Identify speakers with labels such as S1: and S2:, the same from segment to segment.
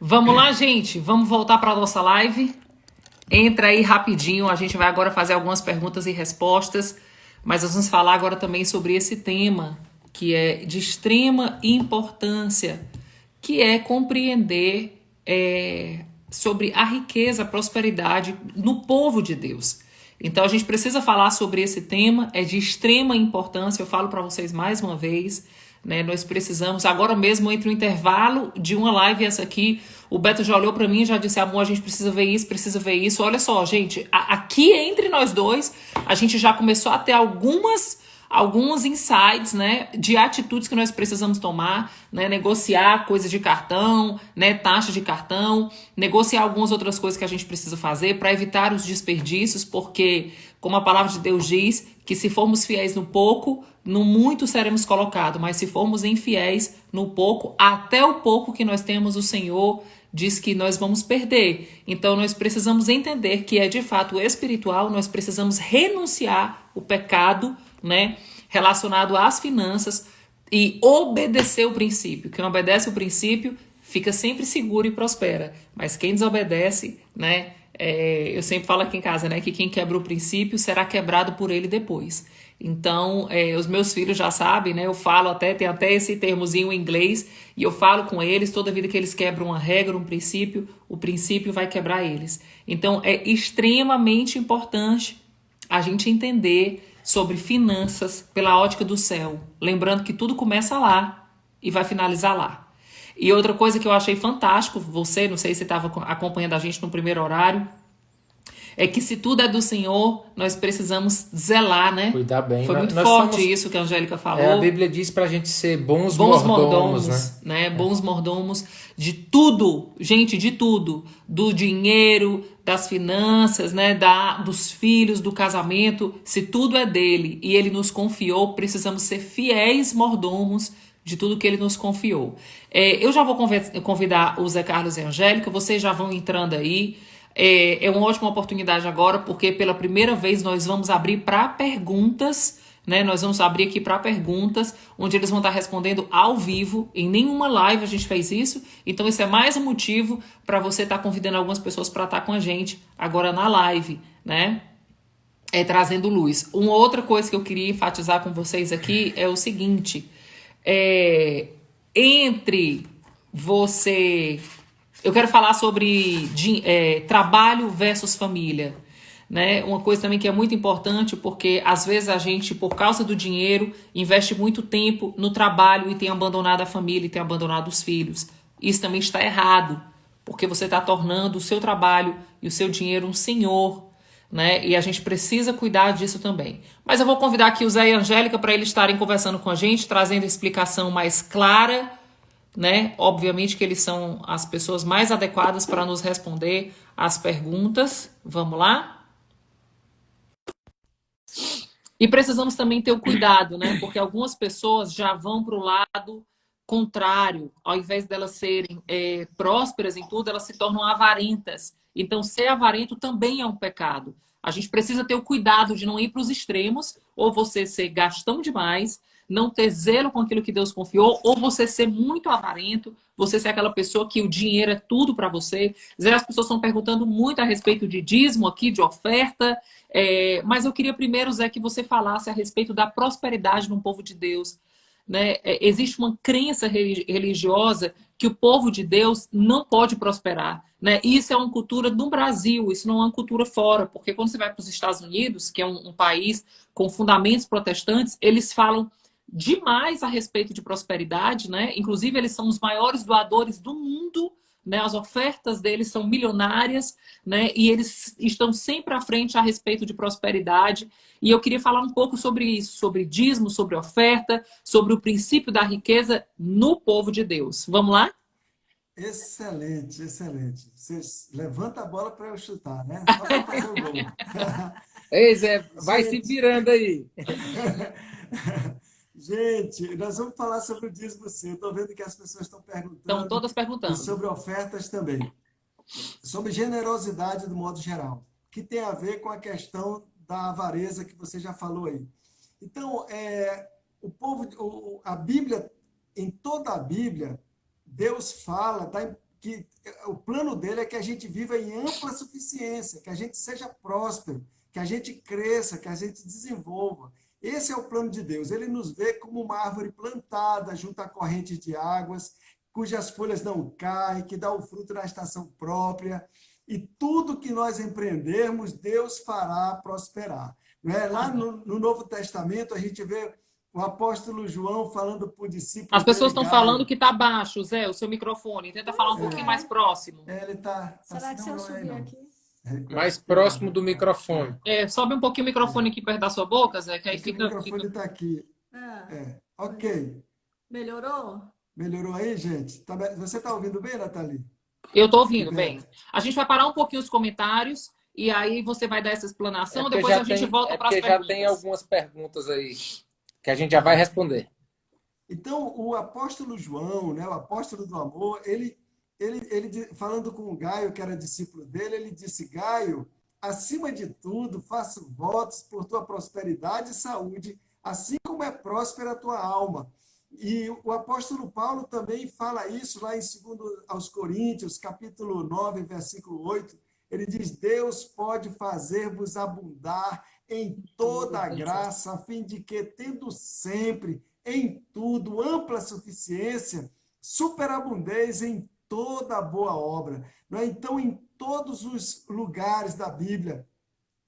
S1: Vamos lá, gente. Vamos voltar para a nossa live. Entra aí rapidinho. A gente vai agora fazer algumas perguntas e respostas. Mas nós vamos falar agora também sobre esse tema que é de extrema importância, que é compreender sobre a riqueza, a prosperidade no povo de Deus. Então a gente precisa falar sobre esse tema, é de extrema importância. Eu falo para vocês mais uma vez, né? Nós precisamos, agora mesmo entre o intervalo de uma live e essa aqui, o Beto já olhou para mim e já disse: amor, a gente precisa ver isso, precisa ver isso. Olha só, gente, aqui entre nós dois, a gente já começou a ter alguns insights, né, de atitudes que nós precisamos tomar, né, negociar coisas de cartão, né, taxa de cartão, negociar algumas outras coisas que a gente precisa fazer para evitar os desperdícios, porque, como a palavra de Deus diz, que se formos fiéis no pouco, no muito seremos colocados, mas se formos infiéis no pouco, até o pouco que nós temos, o Senhor diz que nós vamos perder. Então nós precisamos entender que é de fato espiritual, nós precisamos renunciar o pecado, né, relacionado às finanças e obedecer o princípio. Quem obedece o princípio fica sempre seguro e prospera. Mas quem desobedece, né, eu sempre falo aqui em casa, né, que quem quebra o princípio será quebrado por ele depois. Então, os meus filhos já sabem, né? Eu falo até, tem até esse termozinho em inglês, e eu falo com eles, toda vida que eles quebram uma regra, um princípio, o princípio vai quebrar eles. Então, é extremamente importante a gente entender sobre finanças pela ótica do céu. Lembrando que tudo começa lá e vai finalizar lá. E outra coisa que eu achei fantástico, você, não sei se estava acompanhando a gente no primeiro horário, é que se tudo é do Senhor, nós precisamos zelar, né?
S2: Cuidar bem.
S1: Foi muito
S2: Nós
S1: forte
S2: somos,
S1: isso que a Angélica
S2: a
S1: falou.
S2: Bíblia diz pra gente ser bons
S1: Bons
S2: mordomos, né?
S1: mordomos, né? Bons mordomos de tudo, gente, de tudo. Do dinheiro, das finanças, né? Dos filhos, do casamento. Se tudo é dele e ele nos confiou, precisamos ser fiéis mordomos de tudo que ele nos confiou. Eu já vou convidar o Zé Carlos e a Angélica, vocês já vão entrando aí. É uma ótima oportunidade agora, porque pela primeira vez nós vamos abrir para perguntas, né? Nós vamos abrir aqui para perguntas, onde eles vão estar respondendo ao vivo. Em nenhuma live a gente fez isso, então esse é mais um motivo para você estar convidando algumas pessoas para estar com a gente agora na live, né? Trazendo luz. Uma outra coisa que eu queria enfatizar com vocês aqui é o seguinte: entre você. Eu quero falar sobre trabalho versus família. Né? Uma coisa também que é muito importante, porque às vezes a gente, por causa do dinheiro, investe muito tempo no trabalho e tem abandonado a família e tem abandonado os filhos. Isso também está errado, porque você está tornando o seu trabalho e o seu dinheiro um senhor, né? E a gente precisa cuidar disso também. Mas eu vou convidar aqui o Zé e a Angélica para eles estarem conversando com a gente, trazendo a explicação mais clara, né? Obviamente que eles são as pessoas mais adequadas para nos responder as perguntas. Vamos lá? E precisamos também ter o cuidado, né? Porque algumas pessoas já vão para o lado contrário. Ao invés delas serem prósperas em tudo, elas se tornam avarentas. Então, ser avarento também é um pecado. A gente precisa ter o cuidado de não ir para os extremos, ou você ser gastão demais, não ter zelo com aquilo que Deus confiou, ou você ser muito avarento, você ser aquela pessoa que o dinheiro é tudo para você. As pessoas estão perguntando muito a respeito de dízimo aqui, de oferta, mas eu queria primeiro, Zé, que você falasse a respeito da prosperidade no povo de Deus. Né? Existe uma crença religiosa que o povo de Deus não pode prosperar. Né? Isso é uma cultura do Brasil, isso não é uma cultura fora, porque quando você vai para os Estados Unidos, que é um país com fundamentos protestantes, eles falam demais a respeito de prosperidade, né? Inclusive, eles são os maiores doadores do mundo, né? As ofertas deles são milionárias, né? E eles estão sempre à frente a respeito de prosperidade. E eu queria falar um pouco sobre isso, sobre dízimo, sobre oferta, sobre o princípio da riqueza no povo de Deus. Vamos lá?
S3: Excelente, excelente. Vocês levanta a bola para eu chutar, né? Só para fazer o gol.
S2: Ei, Zé, vai se
S3: Gente,
S2: virando aí.
S3: gente, nós vamos falar sobre o dízimo sim. Estou vendo que as pessoas estão
S1: Estão
S3: perguntando
S1: todas
S3: e
S1: perguntando.
S3: sobre ofertas também. Sobre generosidade do modo geral, que tem a ver com a questão da avareza que você já falou aí. Então, a Bíblia, em toda a Bíblia, Deus fala que o plano dele é que a gente viva em ampla suficiência, que a gente seja próspero, que a gente cresça, que a gente desenvolva. Esse é o plano de Deus. Ele nos vê como uma árvore plantada junto a correntes de águas, cujas folhas não caem, que dá o fruto na estação própria. E tudo que nós empreendermos, Deus fará prosperar. Não é? Lá no Novo Testamento, a gente vê o apóstolo João falando para o discípulo
S1: As pessoas
S3: dele,
S1: estão falando
S3: Gaio.
S1: que tá baixo, Zé, o seu microfone. Tenta falar um
S4: Pois
S1: pouquinho mais
S4: é.
S1: próximo.
S3: Ele está.
S4: Será que se eu
S3: Não é
S4: subir
S3: não.
S4: aqui?
S2: Mais próximo do microfone.
S1: Sobe um pouquinho o microfone aqui perto da sua boca, Zé, que aí
S3: É que o
S1: fica.
S3: microfone está aqui.
S4: Ah,
S3: Ok.
S4: melhorou?
S3: Melhorou aí, gente? Você está ouvindo bem, Nathalie?
S1: Eu tô ouvindo
S3: E
S1: bem.
S3: Beto?
S1: A gente vai parar um pouquinho os comentários e aí você vai dar essa explanação,
S2: porque
S1: depois
S2: já
S1: a gente
S2: tem,
S1: volta
S2: é
S1: para as
S2: porque já tem
S1: perguntas.
S2: algumas perguntas aí que a gente já vai responder.
S3: Então, o apóstolo João, né, o apóstolo do amor, falando com o Gaio, que era discípulo dele, ele disse: Gaio, acima de tudo, faço votos por tua prosperidade e saúde, assim como é próspera a tua alma. E o apóstolo Paulo também fala isso lá em 2 aos Coríntios, capítulo 9, versículo 8. Ele diz: Deus pode fazer-vos abundar em toda a graça, a fim de que, tendo sempre, em tudo, ampla suficiência, superabundez em toda boa obra. Não é? Então, em todos os lugares da Bíblia,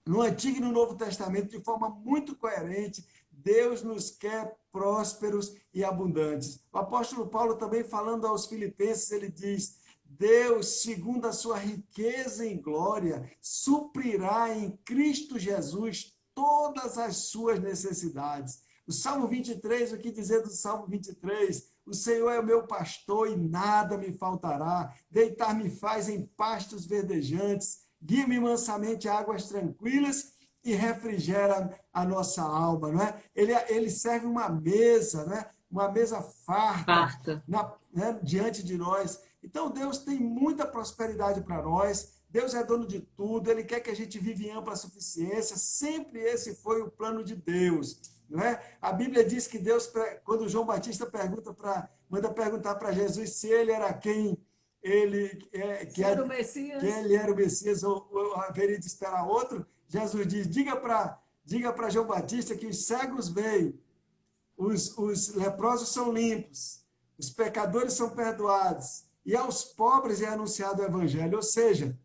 S3: no Antigo e no Novo Testamento, de forma muito coerente, Deus nos quer prósperos e abundantes. O apóstolo Paulo também falando aos Filipenses, ele diz: Deus, segundo a sua riqueza em glória, suprirá em Cristo Jesus todas as suas necessidades. O Salmo 23, o que dizer do Salmo 23? O Senhor é o meu pastor e nada me faltará. Deitar-me faz em pastos verdejantes, guia-me mansamente a águas tranquilas e refrigera a nossa alma, não é? Ele serve uma mesa, né? Uma mesa farta diante de nós. Então, Deus tem muita prosperidade para nós. Deus é dono de tudo. Ele quer que a gente viva em ampla suficiência. Sempre esse foi o plano de Deus, não é? A Bíblia diz que Deus, quando João Batista manda perguntar para Jesus se ele era quem
S4: Era o Messias.
S3: que ele era o Messias ou haveria de esperar outro, Jesus diz: diga para João Batista que os cegos veem, os leprosos são limpos, os pecadores são perdoados, e aos pobres é anunciado o evangelho. Ou seja,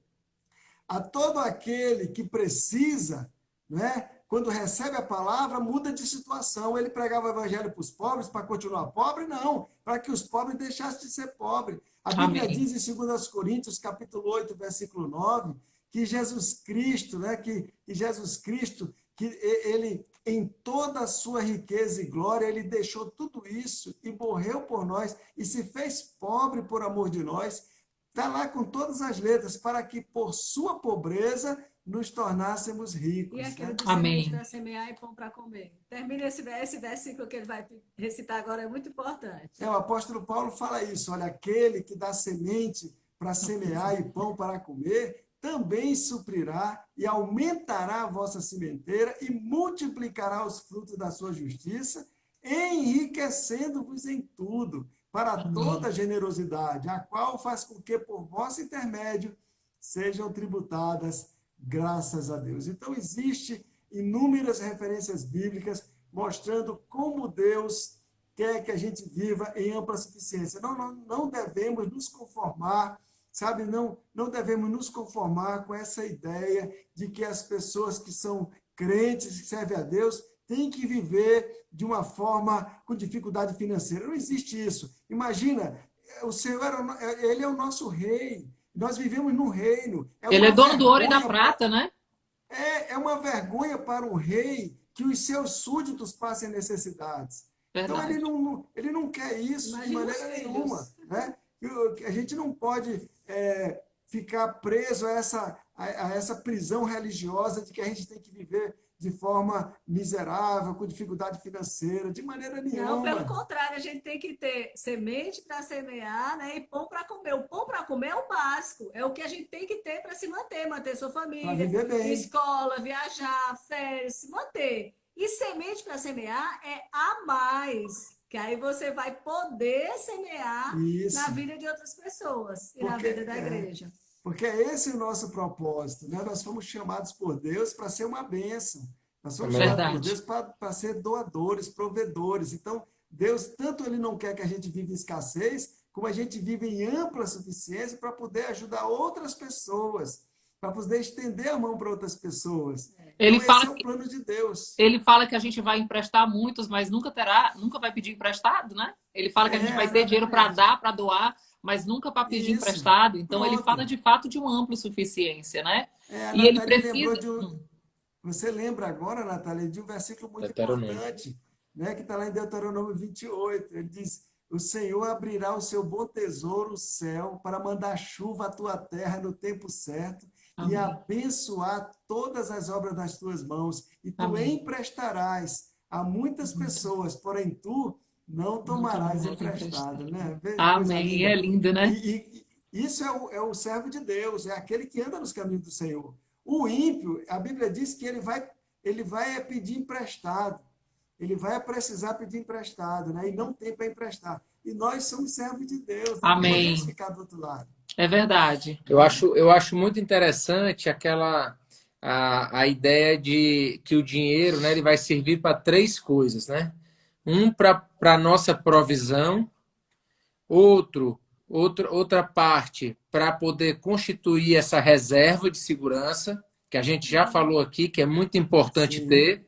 S3: a todo aquele que precisa, né, quando recebe a palavra, muda de situação. Ele pregava o evangelho para os pobres para continuar pobre? Não, para que os pobres deixassem de ser pobres. A Bíblia
S1: Amém.
S3: diz em 2 Coríntios, capítulo 8, versículo 9, que Jesus Cristo, né, que Jesus Cristo, que ele, em toda a sua riqueza e glória, ele deixou tudo isso e morreu por nós e se fez pobre por amor de nós. Está lá com todas as letras, para que por sua pobreza nos tornássemos ricos.
S4: E aquele
S3: Né?
S4: de semente para semear e pão para comer. Termina esse versículo que ele vai recitar agora, é muito importante.
S3: O apóstolo Paulo fala isso: olha, aquele que dá semente para semear e pão para comer, também suprirá e aumentará a vossa sementeira e multiplicará os frutos da sua justiça, enriquecendo-vos em tudo, para toda generosidade, a qual faz com que, por vosso intermédio, sejam tributadas graças a Deus. Então, existe inúmeras referências bíblicas mostrando como Deus quer que a gente viva em ampla suficiência. Não devemos nos conformar, sabe? Não devemos nos conformar com essa ideia de que as pessoas que são crentes, que servem a Deus, têm que viver de uma forma com dificuldade financeira. Não existe isso. Imagina, o Senhor, ele é o nosso rei. Nós vivemos no reino.
S1: Ele é dono do ouro e da prata, né?
S3: É uma vergonha para um rei que os seus súditos passem necessidades.
S1: Verdade.
S3: Então, ele não quer isso de maneira nenhuma. Né? A gente não pode ficar preso a essa prisão religiosa de que a gente tem que viver de forma miserável, com dificuldade financeira, de maneira nenhuma.
S4: Não, pelo contrário, a gente tem que ter semente para semear, né, e pão para comer. O pão para comer é o básico, é o que a gente tem que ter para se manter sua família,
S3: para viver bem.
S4: Escola, viajar, férias, se manter. E semente para semear é a mais. Que aí você vai poder semear
S3: Isso.
S4: na vida de outras pessoas e na
S3: Porque,
S4: vida da igreja.
S3: porque é esse o nosso propósito, né? Nós fomos chamados por Deus para ser uma bênção. Nós fomos
S2: Amém.
S3: chamados por
S1: Verdade.
S3: Deus para ser doadores, provedores. Então, Deus, tanto Ele não quer que a gente viva em escassez, como a gente vive em ampla suficiência para poder ajudar outras pessoas, para poder estender a mão para outras pessoas.
S1: Ele
S3: Então,
S1: fala
S3: esse é o plano de Deus.
S1: Ele fala que a gente vai emprestar muitos, mas nunca vai pedir emprestado, né? Ele fala que a gente vai ter dinheiro para
S3: Exatamente.
S1: dar, para doar, mas nunca para pedir
S3: Isso.
S1: emprestado. Então ele fala
S3: Pronto.
S1: de fato de uma ampla suficiência, né?
S3: A
S1: E ele
S3: Natália lembrou
S1: precisa.
S3: Você lembra agora, Natália, de um versículo muito
S2: Deuteronômio.
S3: importante, né, que está lá em Deuteronômio 28. Ele diz: O Senhor abrirá o seu bom tesouro, o céu, para mandar chuva à tua terra no tempo certo e
S1: Amém.
S3: abençoar todas as obras das tuas mãos. E tu
S1: Amém.
S3: emprestarás a muitas pessoas, porém tu não tomarás emprestado. Né? Veja que coisa
S1: Amém.
S3: linda.
S1: É lindo, né?
S3: E isso é o servo de Deus, é aquele que anda nos caminhos do Senhor. O ímpio, a Bíblia diz que ele vai pedir emprestado. Ele vai precisar pedir emprestado, né? E não tem para emprestar. E nós somos servos de Deus, não
S1: Amém.
S3: podemos ficar do outro lado.
S1: É verdade.
S2: Eu acho muito interessante a ideia de que o dinheiro, né, ele vai servir para três coisas, né? Um para a nossa provisão, outra parte para poder constituir essa reserva de segurança, que a gente já falou aqui, que é muito importante
S3: Sim.
S2: ter.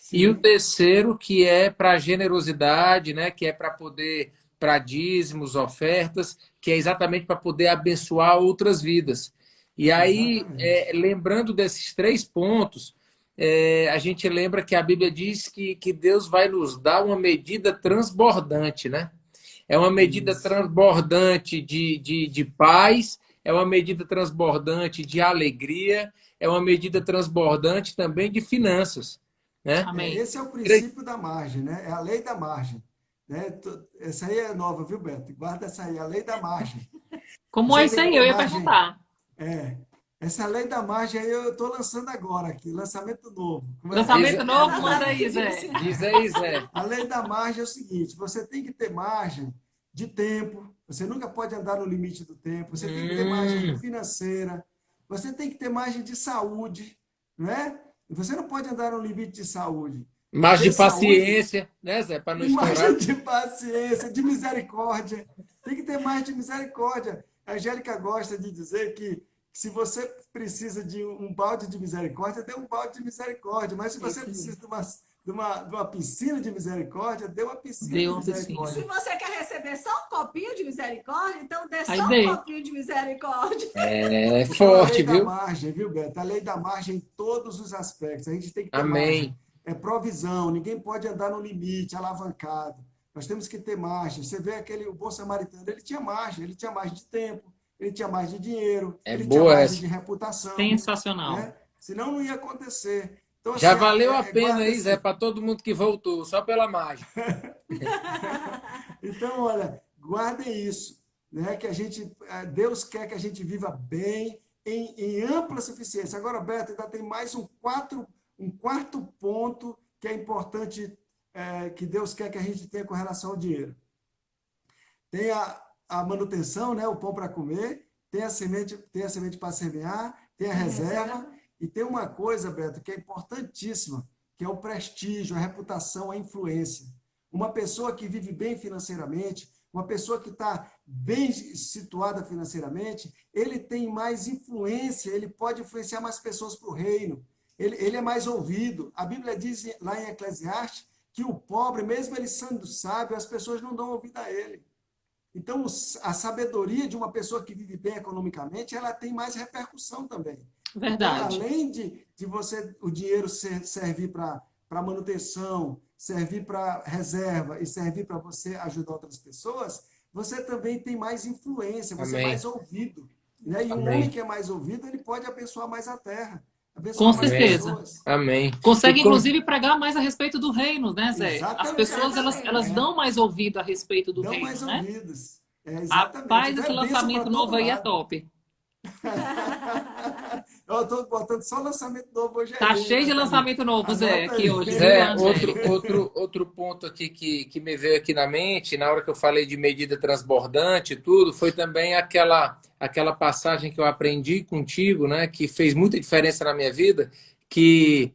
S3: Sim.
S2: E o terceiro, que é para generosidade, né? Que é para poder, para dízimos, ofertas, que é exatamente para poder abençoar outras vidas. E aí,
S3: Exatamente.
S2: lembrando desses três pontos, a gente lembra que a Bíblia diz que Deus vai nos dar uma medida transbordante, né? É uma medida
S3: Isso.
S2: transbordante de paz, é uma medida transbordante de alegria, é uma medida transbordante também de finanças, né?
S1: Amém.
S3: Esse é o princípio da margem, né? É a lei da margem. Né? Essa aí é nova, viu, Beto? Guarda essa aí, a lei da margem.
S1: Como é
S3: Você
S1: isso
S3: tem que
S1: aí?
S3: ter
S1: Eu ia
S3: margem.
S1: perguntar.
S3: Essa lei da margem aí eu estou lançando agora aqui, lançamento novo. Como é?
S1: Lançamento novo, manda aí, Zé.
S2: Diz aí, Zé.
S3: A lei da margem é o seguinte: você tem que ter margem de tempo, você nunca pode andar no limite do tempo, você tem que ter margem financeira, você tem que ter margem de saúde, não é? Você não pode andar no limite de saúde.
S2: Mas de
S3: Ter saúde,
S2: paciência, né, Zé? Para não estourar.
S3: margem de paciência, de misericórdia. Tem que ter mais de misericórdia. A Angélica gosta de dizer que se você precisa de um balde de misericórdia, dê um balde de misericórdia. Mas se você precisa de uma piscina de misericórdia, dê uma piscina
S1: Dê
S3: de
S1: uma piscina.
S4: Se
S3: misericórdia.
S4: você quer receber só um copinho de misericórdia, então dê
S1: Aí
S4: só
S1: dê.
S4: um copinho de misericórdia.
S2: É
S3: Então,
S2: forte,
S3: a lei da
S2: viu?
S3: margem, viu, Beto? A lei da margem em todos os aspectos. A gente tem que ter
S2: Amém.
S3: margem. É provisão, ninguém pode andar no limite, alavancado. Nós temos que ter margem. Você vê o bom samaritano, ele tinha margem de tempo, ele tinha margem de dinheiro,
S2: É
S3: ele
S2: boa
S3: tinha margem
S2: essa.
S3: de reputação.
S1: Sensacional.
S3: Né? Senão não ia acontecer. Então,
S2: Já
S3: assim,
S2: valeu a pena
S3: guarda
S2: aí,
S3: esse-
S2: Zé, para todo mundo que voltou, só pela mágica.
S3: Então, olha, guardem isso, né? Que Deus quer que a gente viva bem, em ampla suficiência. Agora, Beto, ainda tem mais um quarto ponto que é importante, que Deus quer que a gente tenha com relação ao dinheiro. Tem a manutenção, né? O pão para comer, tem a semente para semear, tem a reserva, e tem uma coisa, Beto, que é importantíssima, que é o prestígio, a reputação, a influência. Uma pessoa que vive bem financeiramente, uma pessoa que está bem situada financeiramente, ele tem mais influência, ele pode influenciar mais pessoas para o reino, ele é mais ouvido. A Bíblia diz lá em Eclesiastes que o pobre, mesmo ele sendo sábio, as pessoas não dão ouvido a ele. Então, a sabedoria de uma pessoa que vive bem economicamente, ela tem mais repercussão também.
S1: Verdade.
S3: Então, além de o dinheiro servir para manutenção, servir para reserva e servir para você ajudar outras pessoas, você também tem mais influência, você
S2: Amém.
S3: é mais ouvido. Né? E um
S2: Amém.
S3: homem que é mais ouvido, ele pode abençoar mais a terra,
S1: Com
S3: abençoar mais
S1: certeza.
S3: pessoas.
S2: Amém.
S1: Consegue,
S2: E com-
S1: inclusive, pregar mais a respeito do reino, né, Zé? As
S3: Exatamente.
S1: pessoas, elas dão mais ouvido a respeito do
S3: Dão
S1: reino,
S3: mais
S1: né?
S3: ouvidos. Exatamente.
S1: Rapaz,
S3: Então,
S1: esse
S3: é bênção
S1: lançamento
S3: pra
S1: novo
S3: todo
S1: aí é
S3: lado.
S1: top.
S3: Eu estou botando só lançamento novo hoje
S1: Tá
S3: aí,
S1: cheio de
S3: Nathalie.
S1: lançamento novo, Zé,
S3: Anota
S1: aqui
S3: aí.
S1: hoje, viu,
S2: Zé,
S1: Angélica?
S2: outro ponto aqui que me veio aqui na mente, na hora que eu falei de medida transbordante e tudo, foi também aquela passagem que eu aprendi contigo, né, que fez muita diferença na minha vida, que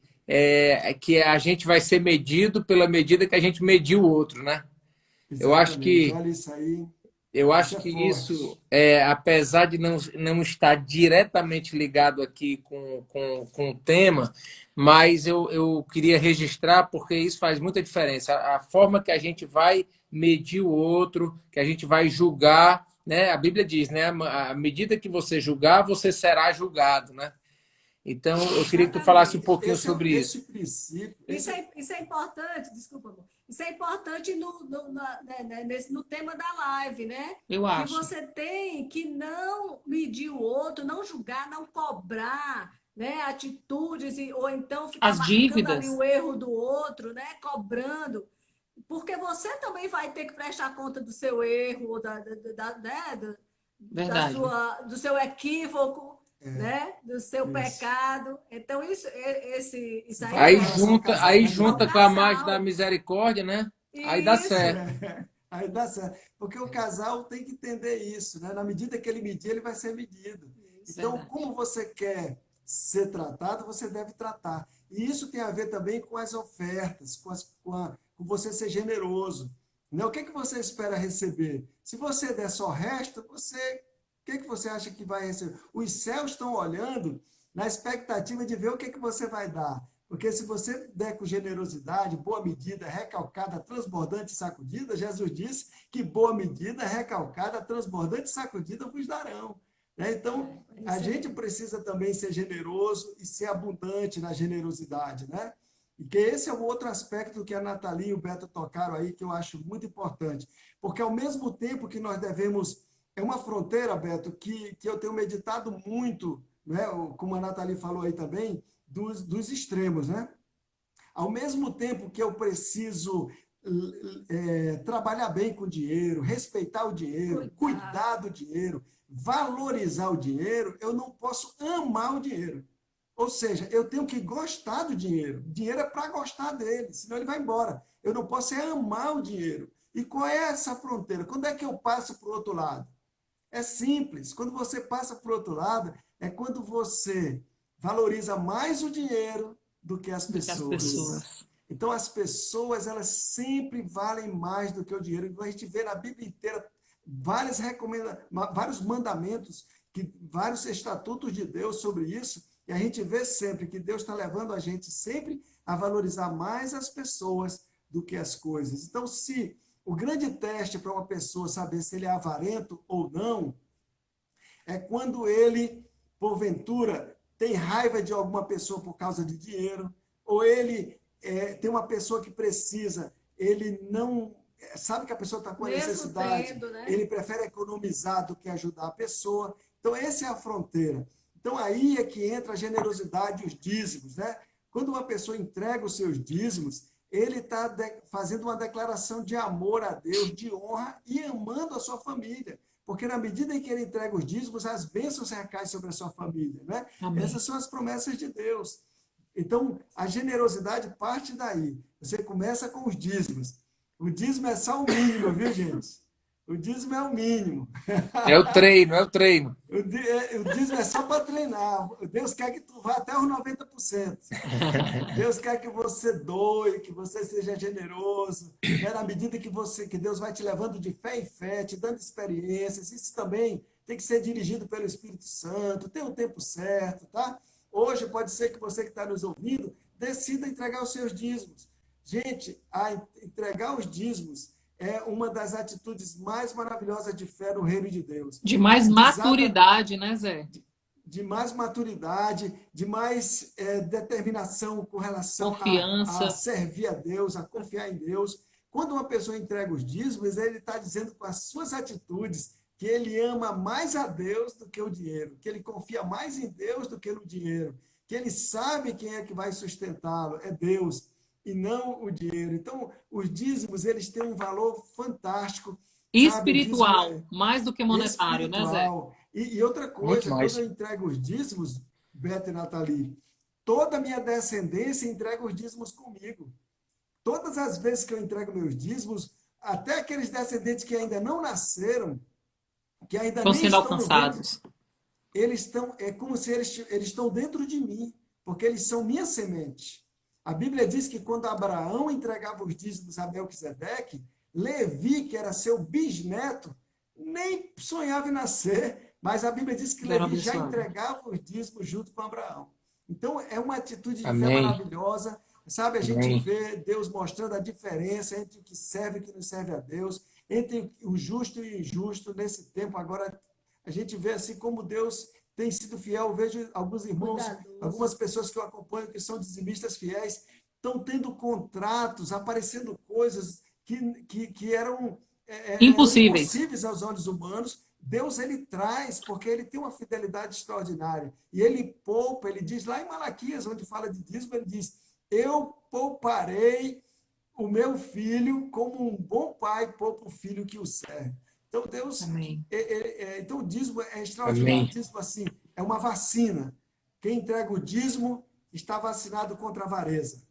S2: a gente vai ser medido pela medida que a gente mediu o outro, né? Eu acho
S3: Exatamente.
S2: que
S3: Olha isso aí.
S2: Eu
S3: Isso
S2: acho
S3: é
S2: que
S3: forte.
S2: isso, apesar de não estar diretamente ligado aqui com o tema, mas eu queria registrar porque isso faz muita diferença. A forma que a gente vai medir o outro, que a gente vai julgar, né? A Bíblia diz, né? À medida que você julgar, você será julgado, né? Então, eu queria que tu falasse um
S4: Exatamente.
S2: pouquinho sobre
S3: Esse
S2: isso.
S3: princípio,
S4: Isso é importante, desculpa, amor. Isso é importante no tema da live, né?
S1: Eu
S4: Que
S1: acho.
S4: você tem que não medir o outro, não julgar, não cobrar, né? Atitudes, ou então ficar
S1: As
S4: marcando ali
S1: dívidas,
S4: o erro do outro, né? Cobrando. Porque você também vai ter que prestar conta do seu erro, ou né?
S1: verdade.
S4: Do seu equívoco, né? Do seu
S3: isso.
S4: pecado. Então, isso aí
S3: Vale
S2: Aí
S3: em
S4: é
S3: relação ao
S2: junta,
S3: casal,
S2: aí
S3: né,
S4: ao
S2: junta
S3: Nathalie?
S2: com a margem da
S4: casal.
S2: misericórdia, né? Aí dá
S4: Isso,
S2: certo.
S3: Aí dá certo. Porque o casal tem que entender isso, né? Na medida que ele medir, ele vai ser medido.
S4: isso.
S3: Então,
S1: Verdade.
S3: como você quer ser tratado, você deve tratar. E isso tem a ver também com as ofertas, com você ser generoso. Né? O que que você espera receber? Se você der só o resto, o que que você acha que vai receber? Os céus estão olhando na expectativa de ver o que que você vai dar. Porque se você der com generosidade, boa medida, recalcada, transbordante e sacudida, Jesus disse que boa medida, recalcada, transbordante e sacudida vos darão. Né? Então,
S4: É
S3: a
S4: isso
S3: gente
S4: aí.
S3: precisa também ser generoso e ser abundante na generosidade, né? E que esse é o outro aspecto que a Nathalie e o Beto tocaram aí, que eu acho muito importante. Porque ao mesmo tempo que nós devemos. É uma fronteira, Beto, que eu tenho meditado muito, né? Como a Nathalie falou aí também, dos extremos, né? Ao mesmo tempo que eu preciso trabalhar bem com o dinheiro, respeitar o dinheiro,
S4: Cuidar.
S3: cuidar do dinheiro, valorizar o dinheiro, eu não posso amar o dinheiro. Ou seja, eu tenho que gostar do dinheiro. O dinheiro é para gostar dele, senão ele vai embora. Eu não posso amar o dinheiro. E qual é essa fronteira? Quando é que eu passo para o outro lado? É simples. Quando você passa para o outro lado, é quando você valoriza mais o dinheiro do que as
S1: Do que as
S3: pessoas.
S1: pessoas.
S3: Então, as pessoas, elas sempre valem mais do que o dinheiro. A gente vê na Bíblia inteira vários mandamentos, vários estatutos de Deus sobre isso, e a gente vê sempre que Deus está levando a gente sempre a valorizar mais as pessoas do que as coisas. Então, se o grande teste para uma pessoa saber se ele é avarento ou não é quando ele, porventura, tem raiva de alguma pessoa por causa de dinheiro, ou ele tem uma pessoa que precisa, ele não sabe que a pessoa está com a
S4: Mesmo
S3: necessidade,
S4: tendo, né?
S3: ele prefere economizar do que ajudar a pessoa. Então, essa é a fronteira. Então, aí é que entra a generosidade e os dízimos, né? Quando uma pessoa entrega os seus dízimos, ele está fazendo uma declaração de amor a Deus, de honra e amando a sua família. Porque na medida em que ele entrega os dízimos, as bênçãos recaem sobre a sua família. Né?
S1: Amém.
S3: Essas são as promessas de Deus. Então, a generosidade parte daí. Você começa com os dízimos. O dízimo é só o mínimo, viu, gente? O dízimo é o mínimo.
S2: É o treino, é o treino.
S3: O dízimo é só para treinar. Deus quer que tu vá até os 90%. Deus quer que você doe, que você seja generoso, né? Na medida que Deus vai te levando de fé em fé, te dando experiências. Isso também tem que ser dirigido pelo Espírito Santo, tem o tempo certo, tá? Hoje pode ser que você que está nos ouvindo decida entregar os seus dízimos. Gente, entregar os dízimos é uma das atitudes mais maravilhosas de fé no reino de Deus.
S1: De mais
S3: Desata
S1: maturidade, né, Zé?
S3: de mais maturidade, de mais determinação com relação a
S1: Confiança.
S3: servir a Deus, a confiar em Deus. Quando uma pessoa entrega os dízimos, ele está dizendo com as suas atitudes que ele ama mais a Deus do que o dinheiro, que ele confia mais em Deus do que no dinheiro, que ele sabe quem é que vai sustentá-lo, é Deus, e não o dinheiro. Então, os dízimos, eles têm um valor fantástico, sabe? O dízimo
S1: Espiritual,
S3: é
S1: mais do que monetário, né, Zé?
S3: espiritual. E outra
S2: Muito
S3: coisa,
S2: mais.
S3: quando eu entrego os dízimos, Beto e Nathalie, toda a minha descendência entrega os dízimos comigo. Todas as vezes que eu entrego meus dízimos, até aqueles descendentes que ainda não nasceram, que ainda
S1: Estão
S3: nem
S1: sendo
S3: estão no ventre,
S1: alcançados.
S3: eles estão, é como se eles estão dentro de mim, porque eles são minha semente. A Bíblia diz que quando Abraão entregava os dízimos a Melquisedeque, Levi, que era seu bisneto, nem sonhava em nascer, mas a Bíblia diz que
S1: Eram
S3: Levi já
S1: abençoados.
S3: entregava os dízimos junto com Abraão. Então, é uma atitude de fé
S2: Amém.
S3: maravilhosa, sabe? A gente
S2: Amém.
S3: vê Deus mostrando a diferença entre o que serve e o que não serve a Deus, entre o justo e o injusto nesse tempo. Agora, a gente vê assim como Deus tem sido fiel. Eu vejo alguns irmãos,
S4: Cuidadoso.
S3: algumas pessoas que eu acompanho que são dizimistas fiéis, estão tendo contratos, aparecendo coisas que eram
S1: Impossíveis.
S3: impossíveis aos olhos humanos. Deus ele traz, porque ele tem uma fidelidade extraordinária. E ele poupa, ele diz lá em Malaquias, onde fala de dízimo, ele diz: eu pouparei o meu filho como um bom pai poupa o filho que o serve. Então, Deus.
S1: Amém.
S3: Então, o dízimo é extraordinário. O
S2: Amém.
S3: dízimo, assim, é uma vacina. Quem entrega o dízimo está vacinado contra a avareza.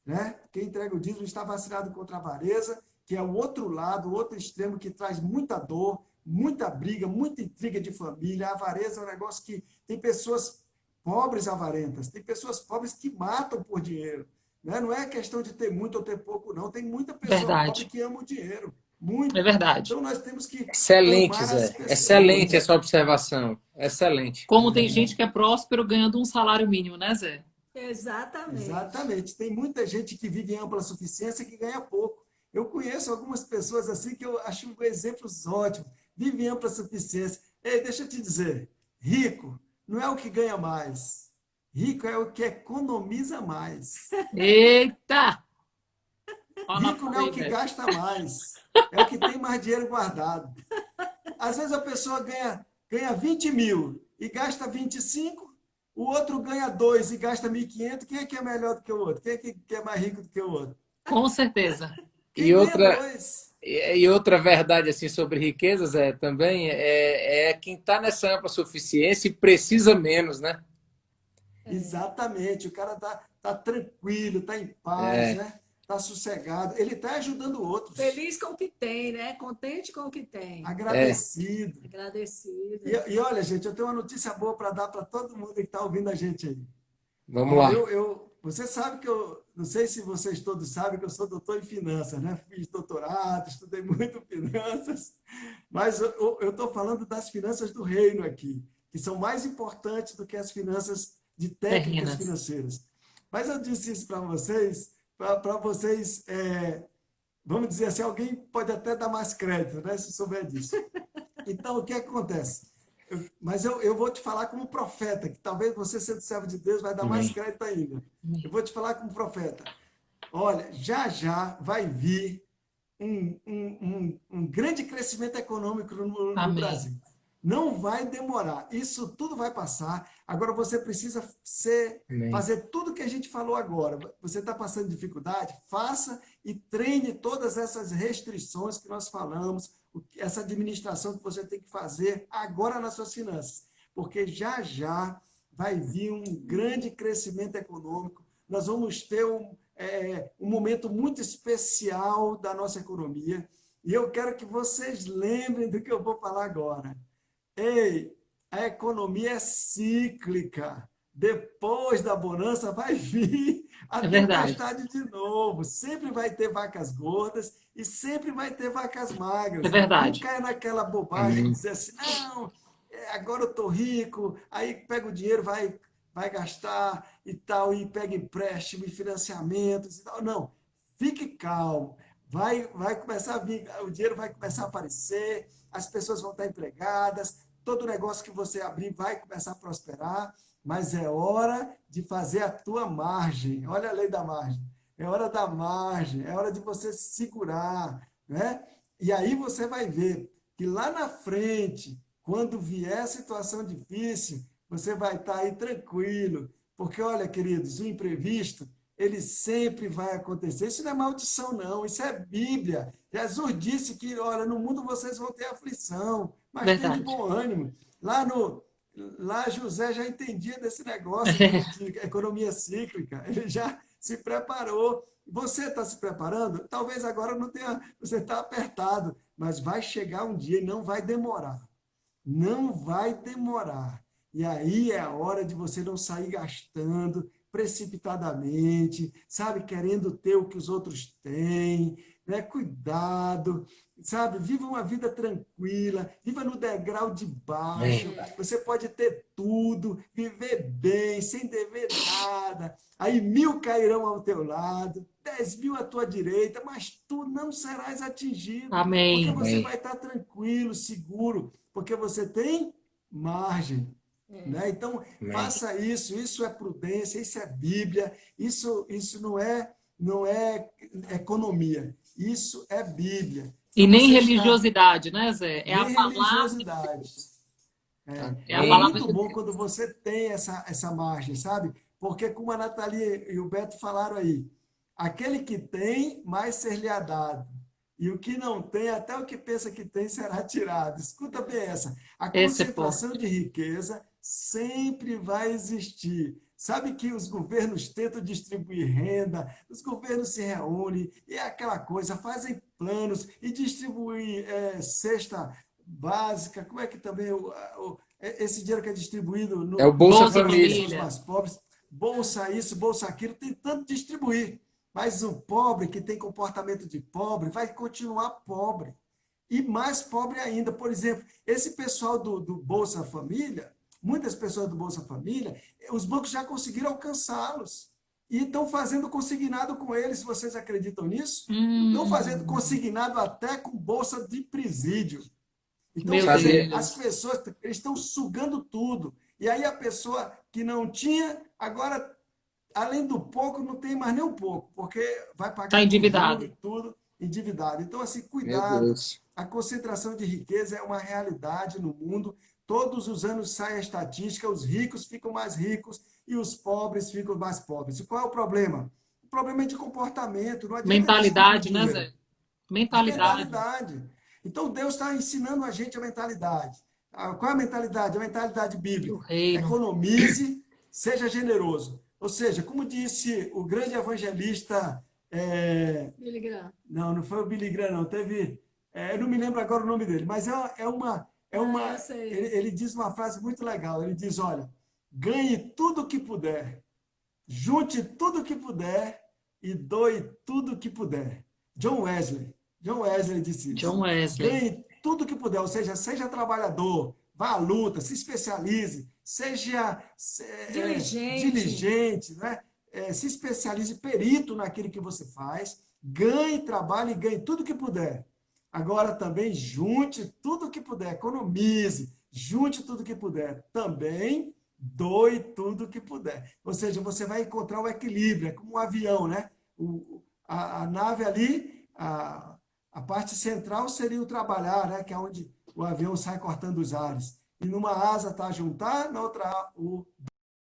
S3: Né? Quem entrega o dízimo está vacinado contra a avareza, que é o outro lado, o outro extremo, que traz muita dor, muita briga, muita intriga de família. A avareza é um negócio que tem pessoas pobres avarentas, tem pessoas pobres que matam por dinheiro. Né? Não é questão de ter muito ou ter pouco, não. Tem muita pessoa pobre
S1: Verdade.
S3: que ama o dinheiro. Muito.
S1: É verdade.
S3: Então, nós temos que
S2: Excelente,
S3: amar as
S2: Zé.
S3: pessoas.
S2: Excelente essa observação. Excelente.
S1: Como tem gente que é próspero ganhando um salário mínimo, né, Zé?
S4: Exatamente.
S3: Exatamente. Tem muita gente que vive em ampla suficiência que ganha pouco. Eu conheço algumas pessoas assim que eu acho exemplos ótimos. Vive em ampla suficiência. Ei, deixa eu te dizer, rico não é o que ganha mais. Rico é o que economiza mais.
S1: Eita! Ó,
S3: Rico não é
S1: aí,
S3: o que
S1: Beto.
S3: gasta mais. É o que tem mais dinheiro guardado. Às vezes a pessoa ganha 20 mil e gasta 25, o outro ganha 2 e gasta 1.500. Quem é que é melhor do que o outro? Quem é que é mais rico do que o outro?
S1: Com certeza.
S3: Quem
S2: E
S3: ganha
S2: outra,
S3: 2.
S2: e outra verdade assim sobre riquezas também é quem está nessa ampla suficiência e precisa menos, né?
S3: Exatamente. O cara tá tranquilo, tá em paz,
S2: É,
S3: né? Tá sossegado. Ele tá ajudando outros.
S4: Feliz com o que tem, né? Contente com o que tem.
S2: é.
S3: Agradecido.
S4: Agradecido.
S3: E olha, gente, eu tenho uma notícia boa para dar para todo mundo que está ouvindo a gente aí.
S2: Vamos
S3: Ó,
S2: lá.
S3: você sabe que não sei se vocês todos sabem que eu sou doutor em finanças, né? Fiz doutorado, estudei muito finanças, mas eu estou falando das finanças do reino aqui, que são mais importantes do que as finanças de técnicas
S1: Terrenas.
S3: financeiras. Mas eu disse isso para vocês, vamos dizer assim, alguém pode até dar mais crédito, né? Se souber disso. Então, o que acontece? Mas eu vou te falar como profeta, que talvez você, sendo servo de Deus, vai dar mais
S2: Amém.
S3: crédito ainda. Eu vou te falar como profeta. Olha, já já vai vir um grande crescimento econômico no
S1: Amém.
S3: Brasil. Não vai demorar. Isso tudo vai passar. Agora você precisa
S2: Amém.
S3: fazer tudo que a gente falou agora. Você está passando dificuldade? Faça e treine todas essas restrições que nós falamos, essa administração que você tem que fazer agora nas suas finanças. Porque já já vai vir um grande crescimento econômico. Nós vamos ter um momento muito especial da nossa economia. E eu quero que vocês lembrem do que eu vou falar agora. Ei, a economia é cíclica. Depois da bonança vai vir a
S1: É verdade.
S3: tempestade de novo. Sempre vai ter vacas gordas e sempre vai ter vacas magras.
S1: É verdade.
S3: Não caia naquela bobagem de
S2: Amém.
S3: dizer assim, não, agora eu estou rico, aí pega o dinheiro, vai gastar e tal, e pega empréstimo e financiamentos e tal. Não, fique calmo. Vai começar a vir, o dinheiro vai começar a aparecer, as pessoas vão estar empregadas, todo negócio que você abrir vai começar a prosperar, mas é hora de fazer a tua margem. Olha a lei da margem. É hora da margem, é hora de você se segurar, né? E aí você vai ver que lá na frente, quando vier a situação difícil, você vai estar aí tranquilo, porque olha, queridos, o imprevisto ele sempre vai acontecer. Isso não é maldição, não. Isso é Bíblia. Jesus disse que, olha, no mundo vocês vão ter aflição, mas tem de
S1: Verdade.
S3: bom ânimo. Lá José já entendia desse negócio de economia cíclica, ele já se preparou. Você está se preparando? Talvez agora não tenha, você está apertado, mas vai chegar um dia e não vai demorar. Não vai demorar. E aí é a hora de você não sair gastando precipitadamente, sabe, querendo ter o que os outros têm, né? Cuidado, sabe, viva uma vida tranquila, viva no degrau de baixo. Você pode ter tudo, viver bem, sem dever nada. Aí 1000 cairão ao teu lado, 10.000 à tua direita, mas tu não serás atingido, porque
S1: Amém.
S3: você vai estar tranquilo, seguro, porque você tem margem. Né? Então, faça isso, isso é prudência, isso é Bíblia, isso não é economia, isso é Bíblia.
S1: E
S3: Então,
S1: nem
S3: você
S1: religiosidade, né, Zé? É a
S3: nem
S1: palavra.
S3: religiosidade.
S1: É a
S3: É
S1: palavra
S3: muito
S1: de
S3: bom
S1: Deus.
S3: quando você tem essa margem, sabe? Porque, como a Nathalie e o Beto falaram aí, aquele que tem, mais ser-lhe-á dado. E o que não tem, até o que pensa que tem, será tirado. Escuta bem essa. A
S1: Esse é
S3: concentração
S1: forte.
S3: de riqueza sempre vai existir. Sabe que os governos tentam distribuir renda, os governos se reúnem, e é aquela coisa, fazem planos e distribuem cesta básica. Como é que também esse dinheiro que é distribuído
S2: É o Bolsa
S1: Bolsa
S3: para as
S2: Família.
S3: pessoas
S1: Família.
S3: mais pobres, bolsa isso, bolsa aquilo, tentando distribuir. Mas o pobre, que tem comportamento de pobre, vai continuar pobre. E mais pobre ainda. Por exemplo, esse pessoal do Bolsa Família, muitas pessoas do Bolsa Família, os bancos já conseguiram alcançá-los. E estão fazendo consignado com eles, vocês acreditam nisso? Estão fazendo consignado até com bolsa de presídio. Então,
S1: Meu
S3: quer dizer,
S1: Deus.
S3: as pessoas eles estão sugando tudo. E aí a pessoa que não tinha, agora, além do pouco, não tem mais nem um pouco, porque vai
S1: Está
S3: pagar com juros
S1: endividado.
S3: e tudo endividado. Então, assim,
S2: Meu
S3: cuidado.
S2: Deus.
S3: A concentração de riqueza é uma realidade no mundo. Todos os anos sai a estatística, os ricos ficam mais ricos e os pobres ficam mais pobres. E qual é o problema? O problema é de comportamento, não adianta distribuir
S1: Mentalidade, né,
S3: dinheiro.
S1: Zé?
S3: É
S1: Mentalidade.
S3: mentalidade. Então Deus está ensinando a gente a mentalidade. Qual é a mentalidade? A mentalidade
S1: Do
S3: bíblica.
S1: reino.
S3: Economize, seja generoso. Ou seja, como disse o grande evangelista,
S4: Billy Graham.
S3: não foi o Billy Graham, não, teve, eu não me lembro agora o nome dele, mas
S4: Eu sei.
S3: ele diz uma frase muito legal. Ele diz: olha, ganhe tudo o que puder, junte tudo o que puder e doe tudo o que puder. John Wesley. John Wesley disse
S1: John
S3: isso.
S1: Wesley.
S3: Ganhe tudo o que puder, ou seja trabalhador, vá à luta, se especialize, seja diligente, né? Se especialize, perito naquilo que você faz, ganhe trabalho e ganhe tudo o que puder. Agora também junte tudo o que puder, economize, junte tudo o que puder. Também doe tudo o que puder. Ou seja, você vai encontrar o equilíbrio, é como um avião, né? A nave ali, a parte central seria o trabalhar, né? Que é onde o avião sai cortando os ares. E numa asa está juntar, na outra o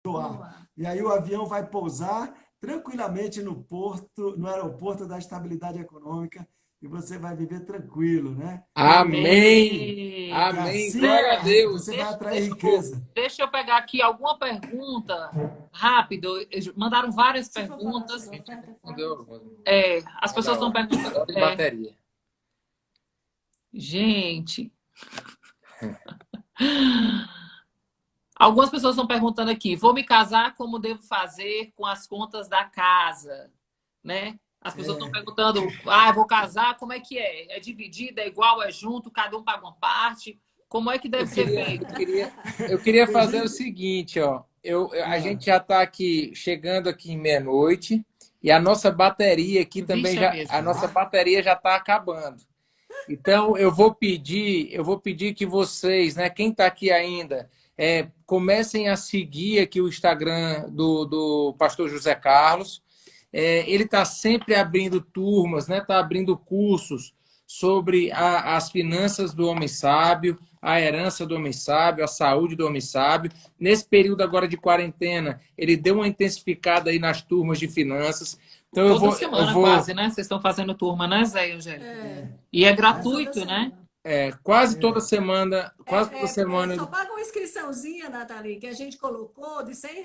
S3: doar. E aí o avião vai pousar tranquilamente no porto, no aeroporto da estabilidade econômica, e você vai viver tranquilo, né?
S2: Amém.
S3: E
S2: Amém.
S3: assim
S2: Glória a Deus.
S3: você vai atrair riqueza.
S1: Deixa eu pegar aqui alguma pergunta rápido. Mandaram várias
S4: Se for falar
S1: perguntas.
S4: sobre oferta,
S1: As pessoas estão perguntando.
S2: De bateria.
S1: Gente. Algumas pessoas estão perguntando aqui: vou me casar, como devo fazer com as contas da casa? Né? As pessoas estão perguntando: vou casar, como é que é? É dividida, é igual, é junto, cada um paga uma parte? Como é que deve ser feito?
S2: Eu queria fazer o seguinte, ó. A gente já está aqui chegando aqui em meia-noite e a nossa bateria aqui também
S1: Vixe, é mesmo.
S2: a nossa bateria já está acabando. Então eu vou pedir que vocês, né, quem está aqui ainda, comecem a seguir aqui o Instagram do Pastor José Carlos. Ele está sempre abrindo turmas, né? Está abrindo cursos sobre as finanças do homem sábio, a herança do homem sábio, a saúde do homem sábio. Nesse período agora de quarentena, ele deu uma intensificada aí nas turmas de finanças. Então
S1: Toda semana quase, né? Vocês estão fazendo turma, né, Zé e Angélica? E é gratuito, né?
S2: Quase toda semana,
S4: Só paga uma inscriçãozinha, Nathalie, que a gente colocou de R$ 100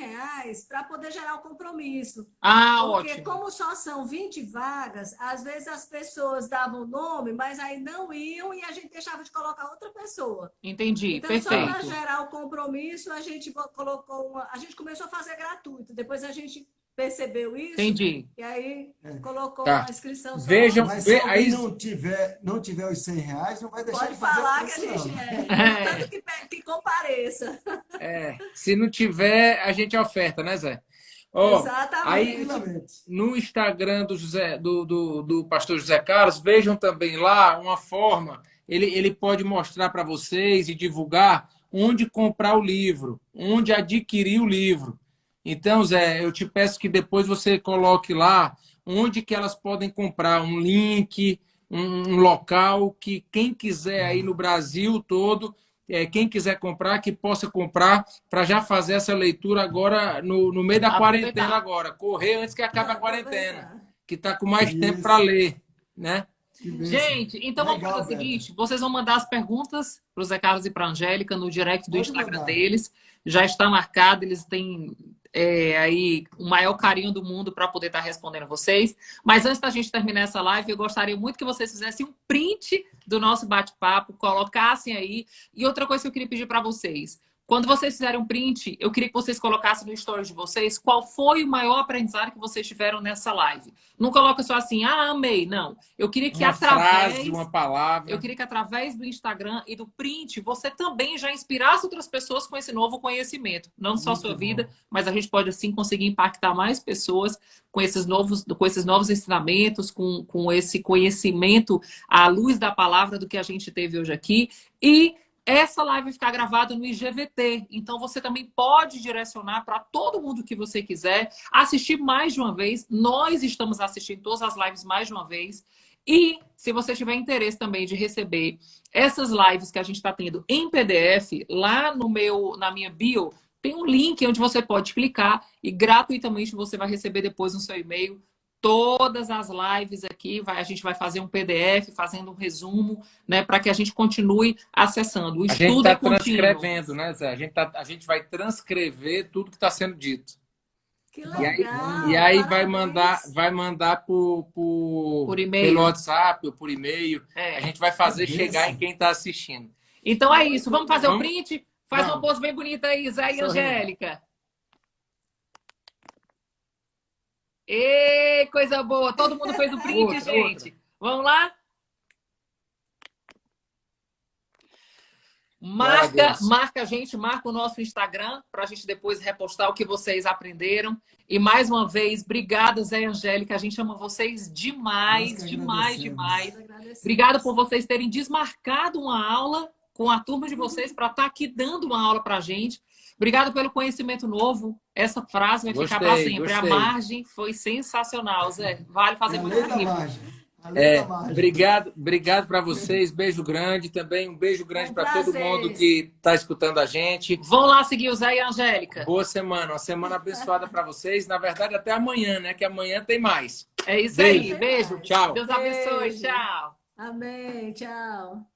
S4: para poder gerar o compromisso.
S1: Ah,
S4: Porque
S1: ótimo.
S4: como só são 20 vagas, às vezes as pessoas davam nome, mas aí não iam e a gente deixava de colocar outra pessoa.
S1: Entendi,
S4: Então, só para
S1: perfeito.
S4: gerar o compromisso, a gente colocou a gente começou a fazer gratuito. Depois a gente percebeu isso
S1: Entendi.
S4: e aí colocou
S2: Tá.
S4: uma inscrição só.
S2: Vejam,
S3: Mas se alguém
S2: aí,
S3: não tiver os R$ 100, não vai deixar
S4: Pode
S3: de fazer
S4: falar
S3: o
S4: que a
S3: preço,
S4: gente
S3: não.
S4: tanto que compareça.
S2: se não tiver, a gente oferta, né, Zé? Ó, aí
S4: Exatamente.
S3: Tranquilamente.
S2: no Instagram do pastor José Carlos, vejam também lá uma forma, ele pode mostrar para vocês e divulgar onde comprar o livro, onde adquirir o livro. Então, Zé, eu te peço que depois você coloque lá onde que elas podem comprar, um link, um local que quem quiser aí no Brasil todo, quem quiser comprar, que possa comprar para já fazer essa leitura agora no meio da quarentena
S1: Aproveitar.
S2: agora, correr antes que acabe a quarentena,
S4: Aproveitar.
S2: que está com mais tempo para
S3: Isso.
S2: ler, né?
S3: Que bênção.
S1: Gente, então vamos fazer
S3: Legal,
S1: o
S3: Beto.
S1: seguinte: vocês vão mandar as perguntas para o Zé Carlos e para a Angélica no direct do
S3: Pode
S1: Instagram
S3: mandar.
S1: deles. Já está marcado, eles têm aí o maior carinho do mundo para poder estar respondendo vocês. Mas antes da gente terminar essa live, eu gostaria muito que vocês fizessem um print do nosso bate-papo, colocassem aí. E outra coisa que eu queria pedir para vocês. Quando vocês fizerem um print, eu queria que vocês colocassem no story de vocês qual foi o maior aprendizado que vocês tiveram nessa live. Não coloca só assim, amei. Não. Eu queria que
S2: Uma frase, uma palavra.
S1: Eu queria que através do Instagram e do print, você também já inspirasse outras pessoas com esse novo conhecimento. Não só a sua
S3: Muito
S1: vida,
S3: bom.
S1: mas a gente pode, assim, conseguir impactar mais pessoas com esses novos ensinamentos, com esse conhecimento à luz da palavra do que a gente teve hoje aqui. E essa live vai ficar gravada no IGVT, então você também pode direcionar para todo mundo que você quiser, assistir mais de uma vez. Nós estamos assistindo todas as lives mais de uma vez. E se você tiver interesse também de receber essas lives que a gente está tendo em PDF, lá na minha bio, tem um link onde você pode clicar e gratuitamente você vai receber depois no seu e-mail todas as lives aqui. A gente vai fazer um PDF, fazendo um resumo, né, para que a gente continue acessando. O
S2: A gente
S1: estudo
S2: está
S1: é contínuo.
S2: transcrevendo, né, Zé? A gente vai transcrever tudo que está sendo dito.
S4: Que
S2: E aí,
S4: legal.
S2: e aí
S4: Parabéns.
S2: vai mandar
S1: Por e-mail.
S2: pelo WhatsApp ou por e-mail.
S1: É.
S2: A gente vai fazer
S3: Que
S2: chegar em
S3: bênção.
S2: quem está assistindo.
S1: Então é isso. Vamos fazer o
S2: Vamos?
S1: print? Faz uma
S2: Vamos.
S1: pose bem bonita aí, Zé e
S2: Sorrindo.
S1: Angélica. Ê, coisa boa! Todo mundo fez o print,
S2: Outra,
S1: gente. Vamos lá?
S2: Glória a Deus.
S1: Marca a gente, marca o nosso Instagram para a gente depois repostar o que vocês aprenderam. E mais uma vez, obrigada, Zé e Angélica. A gente ama vocês demais,
S3: Nós que
S1: demais,
S3: agradecemos.
S1: demais.
S4: Agradecemos.
S1: Obrigada por vocês terem desmarcado uma aula com a turma de vocês para estar aqui dando uma aula para a gente. Obrigada pelo conhecimento novo. Essa frase vai ficar para sempre.
S2: Gostei.
S1: A margem foi sensacional, Zé. Vale fazer
S3: É a
S1: muito
S3: lei da
S1: livro.
S3: margem. A lei da margem.
S2: Obrigado para vocês. Beijo grande também. Um beijo grande
S4: Um
S2: para todo
S4: prazer.
S2: mundo que está escutando a gente.
S1: Vão lá seguir o Zé e a Angélica.
S2: Boa semana, uma semana abençoada para vocês. Na verdade, até amanhã, né? Que amanhã tem mais.
S1: É isso
S2: Beijo.
S1: aí. Beijo.
S2: Tchau.
S1: Deus abençoe.
S4: Beijo.
S1: Tchau.
S4: Amém. Tchau.